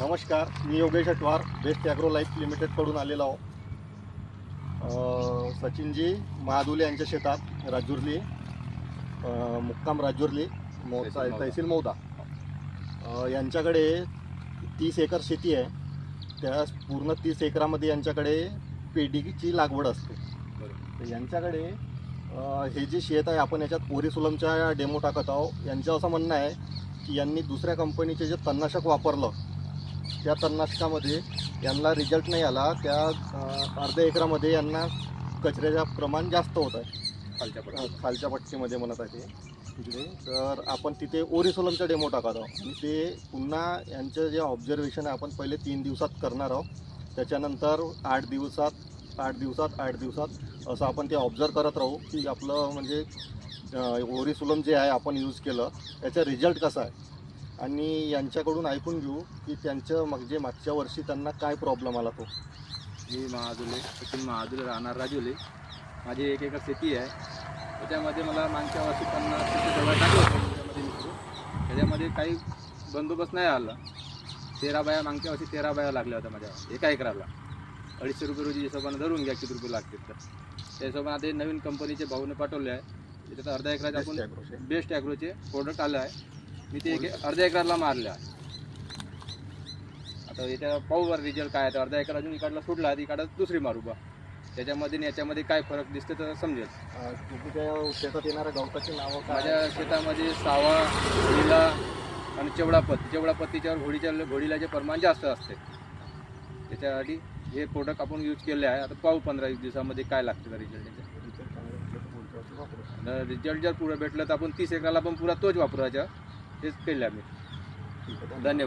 नमस्कार, मी Yogesh अटवार, best agro life लिमिटेडकडून आलेलो आहो. सचिनजी महादुले यांच्या शेतात राजुर्ली, मुक्काम राजुर्ली, तहसील मौदा. यांच्याकडे 30 एकर शेती आहे. त्या पूर्ण 30 एकरामध्ये यांच्याकडे पेडीची लागवड असते. तर यांच्याकडे हे जे शेत आहे, आपण याच्यात ओरिसोलमच्या डेमो टाकत आहोत. यांचं असं म्हणणं आहे की यांनी दुसऱ्या कंपनीचे जे तणनाशक वापरलं, त्या तणनाशकामध्ये यांना रिझल्ट नाही आला. त्या अर्ध्या एकरामध्ये यांना कचऱ्याचं प्रमाण जास्त होत आहे. खालच्या पट्टीमध्ये म्हणत आहे ते तिकडे. तर आपण तिथे ओरिसोलमचा डेमो टाकत आहोत आणि ते पुन्हा यांचं जे ऑब्झर्वेशन आहे आपण पहिले 3 दिवसात करणार आहोत. त्याच्यानंतर 8 दिवसात असं आपण ते ऑब्झर्व करत राहू की आपलं म्हणजे ओरिसोलम जे आहे आपण यूज केलं त्याचा रिझल्ट कसा आहे. आणि यांच्याकडून ऐकून घेऊ की त्यांचं म्हणजे मागच्या वर्षी त्यांना काय प्रॉब्लेम आला तो. मी सचिन महादुले राहणार राजुले. माझी 1 एकर शेती आहे. त्याच्यामध्ये मला मागच्या वर्षी 50 दवा टाकलं होतं. त्याच्यामध्ये काही बंदोबस्त नाही आला. 13 बाया मागच्या वर्षी 13 बाया लागल्या होत्या माझ्या 1 एकराला. 250 रुपये रोजी हिशोबाने धरून घ्या किती रुपये लागतील. तर त्या हिशोबाने आता नवीन कंपनीचे भाऊने पाठवले आहे. त्याच्यात अर्ध्या एकराचे आपण बेस्ट ॲग्रोचे प्रोडक्ट आलं आहे. मी ते अर्ध्या एकराला मारले आहे. आता याच्या पाहूवर रिझल्ट काय आहे. तर अर्धा एकर अजून इकडला सोडला आहे, इकडं दुसरी मारू बा. त्याच्यामध्ये आणि याच्यामध्ये काय फरक दिसते तर समजेल. तुमच्या शेतात येणाऱ्या गवताची नावं काय? माझ्या शेतामध्ये सावा, नीला आणि चेवडापत्तीच्यावर घोडीलाचे प्रमाण जास्त असते. त्याच्यासाठी हे प्रोडक्ट आपण यूज केले आहे. आता पाहू 15-20 दिवसामध्ये काय लागते रिझल्ट. रिझल्ट जर पुरं भेटलं तर आपण 30 एकराला पण पुरा तोच वापरायचा. तेच केलं आम्ही. धन्यवाद.